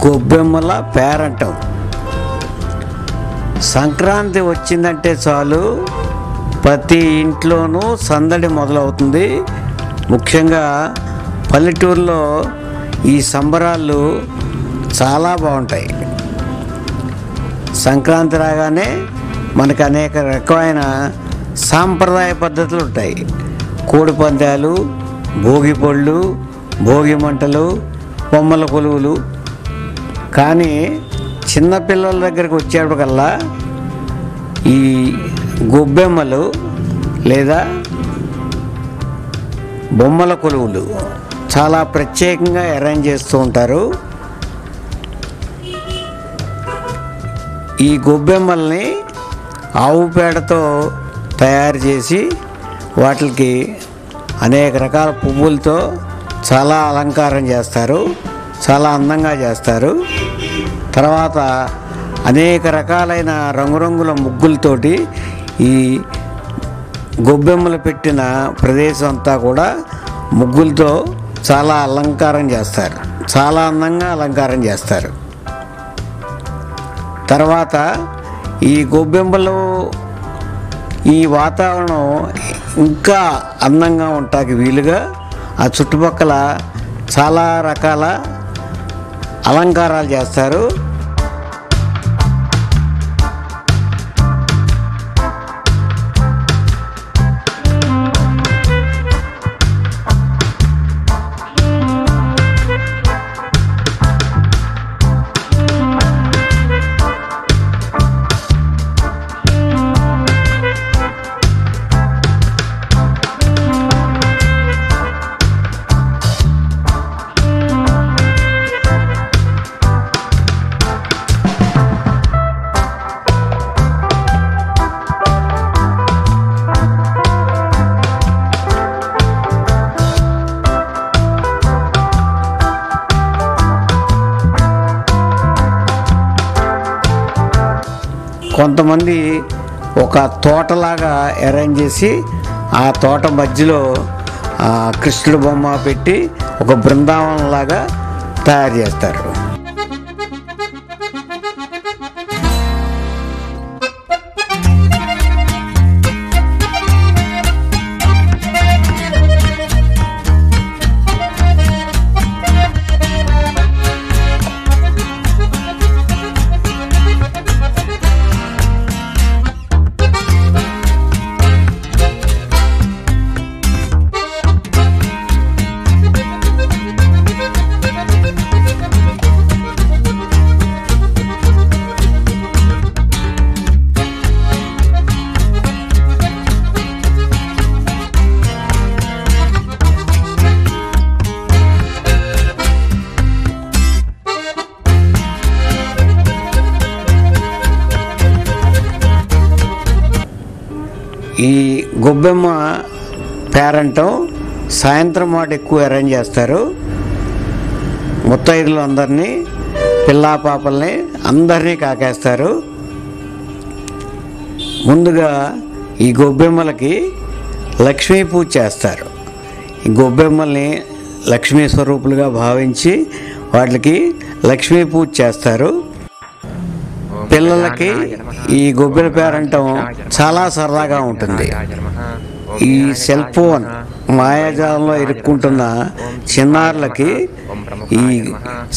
గొబ్బెమ్మల పేరంటం. సంక్రాంతి వచ్చిందంటే చాలు ప్రతి ఇంట్లోనూ సందడి మొదలవుతుంది. ముఖ్యంగా పల్లెటూరులో ఈ సంబరాలు చాలా బాగుంటాయి. సంక్రాంతి రాగానే మనకు అనేక రకమైన సాంప్రదాయ పద్ధతులు ఉంటాయి. కోడి పందాలు, భోగి పళ్ళు, భోగి మంటలు, బొమ్మల కొలువులు. కానీ చిన్నపిల్లల దగ్గరికి వచ్చేప్పటికల్లా ఈ గొబ్బెమ్మలు లేదా బొమ్మల కొలువులు చాలా ప్రత్యేకంగా అరేంజ్ చేస్తూ ఉంటారు. ఈ గొబ్బెమ్మల్ని ఆవు పేడతో తయారు చేసి వాటికి అనేక రకాల పువ్వులతో చాలా అలంకారం చేస్తారు, చాలా అందంగా చేస్తారు. తర్వాత అనేక రకాలైన రంగురంగుల ముగ్గులతోటి ఈ గొబ్బెమ్మలు పెట్టిన ప్రదేశం అంతా కూడా ముగ్గులతో చాలా అలంకారం చేస్తారు, చాలా అందంగా అలంకారం చేస్తారు. తర్వాత ఈ గొబ్బెమ్మలు ఈ వాతావరణం ఇంకా అందంగా ఉండటానికి వీలుగా ఆ చుట్టుపక్కల చాలా రకాల అలంకారాలు చేస్తారు. కొంతమంది ఒక తోటలాగా అరేంజ్ చేసి ఆ తోట మధ్యలో కృష్ణుడి బొమ్మ పెట్టి ఒక బృందావనం లాగా తయారు చేస్తారు. ఈ గొబ్బెమ్మ పేరంటం సాయంత్రం మాట ఎక్కువ అరేంజ్ చేస్తారు. ముత్తైదులు అందరినీ, పిల్లా పాపల్ని అందరినీ కాకేస్తారు. ముందుగా ఈ గొబ్బెమ్మలకి లక్ష్మీ పూజ చేస్తారు. ఈ గొబ్బెమ్మల్ని లక్ష్మీ స్వరూపులుగా భావించి వాటికి లక్ష్మీ పూజ చేస్తారు. పిల్లలకి ఈ గొబ్బెల పేరంటం చాలా సరదాగా ఉంటుంది. ఈ సెల్ ఫోన్ మాయాజాలంలో ఇరుక్కుంటున్న చిన్నారులకి ఈ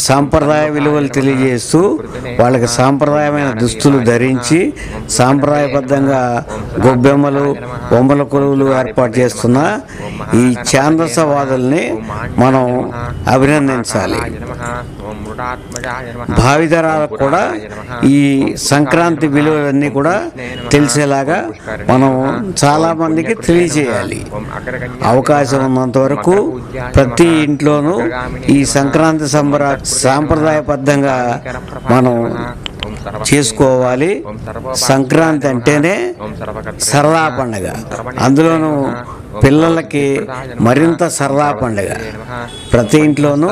సాంప్రదాయ విలువలు తెలియజేస్తూ వాళ్ళకి సాంప్రదాయమైన దుస్తులు ధరించి సాంప్రదాయబద్ధంగా గొబ్బెమ్మలు, బొమ్మల కొలువులు ఏర్పాటు చేస్తున్న ఈ ఛాందసవాదుల్ని మనం అభినందించాలి. భావితరాలకు కూడా ఈ సంక్రాంతి విలువలన్నీ కూడా తెలిసేలాగా మనం చాలా మందికి తెలియజేయాలి. అవకాశం ఉన్నంత వరకు ప్రతి ఇంట్లోనూ ఈ సంక్రాంతి సాంప్రదాయబద్ధంగా మనం చేసుకోవాలి. సంక్రాంతి అంటేనే సరదా పండుగ, అందులోనూ పిల్లలకి మరింత సరదా పండుగ. ప్రతి ఇంట్లోనూ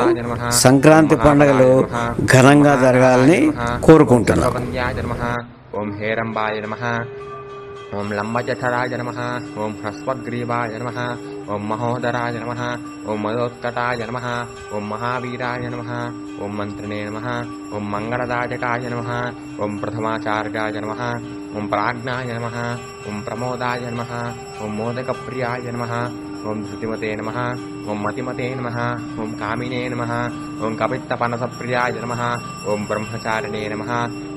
సంక్రాంతి పండుగలు ఘనంగా జరగాలని కోరుకుంటున్నాం. ఓం హేరంబాయ నమః, ఓం లంబజఠరాయ నమః, ఓం హ్రస్వగ్రీవాయ నమః, ఓం మహోదరాయ నమః, ఓం మదోత్కటాయ నమః, ఓం మహావీరాయ నమః, ఓం మంత్రిణే నమః, ఓం మంగళదాయకాయ నమః, ఓం ప్రథమాచార్యాయ నమః, ఓం ప్రాజ్ఞాయ నమః, ఓం ప్రమోదాయ నమః, ఓం మోదకప్రియాయ నమః, ఓం ధృతిమతే నమః, ఓం మతిమతే నమః, ఓం కామినే నమః, ఓం కపిత్తపనసప్రియాయ నమః, ఓం బ్రహ్మచారిణే నమః,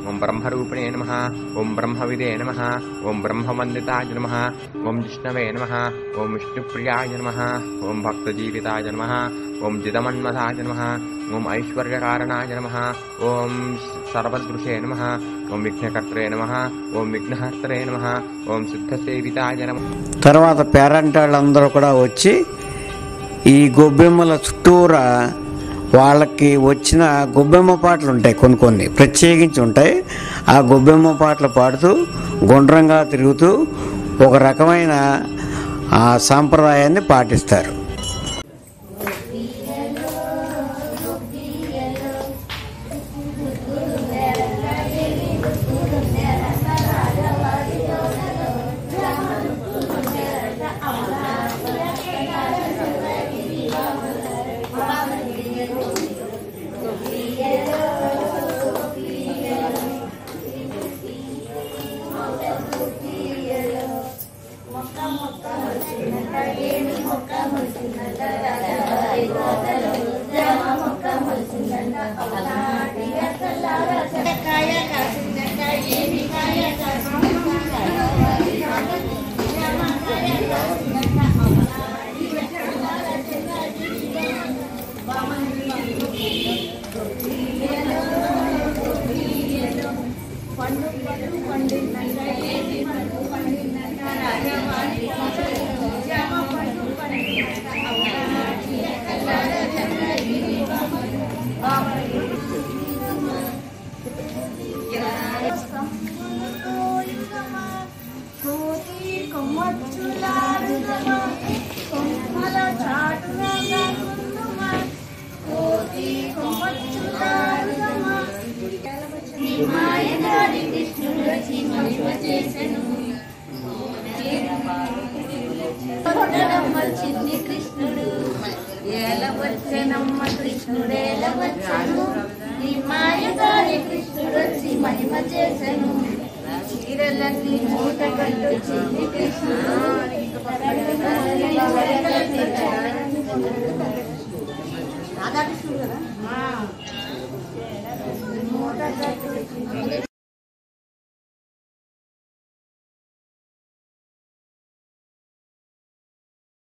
ఓం బ్రహ్మరూపిణే నమః, ఓం బ్రహ్మవిదే నమః, ఓం బ్రహ్మవందితాయ నమః, ఓం విష్ణవే నమః, ఓం విష్ణుప్రియాయ నమః, ఓం భక్తజీవితాయ నమః, ఓం జితమన్మథాయ నమః, ఓం ఐశ్వర్యకారణాయ నమః, ఓం సర్వదృశే నమః, ఓం విఘ్నకర్త్రే నమః, ఓం విఘ్నహర్త్రే నమః, ఓం సిద్ధసేవితాయ నమః. తర్వాత పేరెంట్ వాళ్ళందరూ కూడా వచ్చి ఈ గొబ్బెమ్మల చుట్టూరా వాళ్ళకి వచ్చిన గొబ్బెమ్మ పాటలు ఉంటాయి, కొన్ని ప్రత్యేకించి ఉంటాయి. ఆ గొబ్బెమ్మ పాటలు పాడుతూ గుండ్రంగా తిరుగుతూ ఒక రకమైన ఆ సాంప్రదాయాన్ని పాటిస్తారు. కృష్ణుడు ఏలవచ్చనమ్మ కృష్ణుడేలవచ్చను నీ మాయదారి కృష్ణుడొచ్చి మహిమ చేసెను చీరలన్నీ మూట కట్టు చిన్ని కృష్ణుడు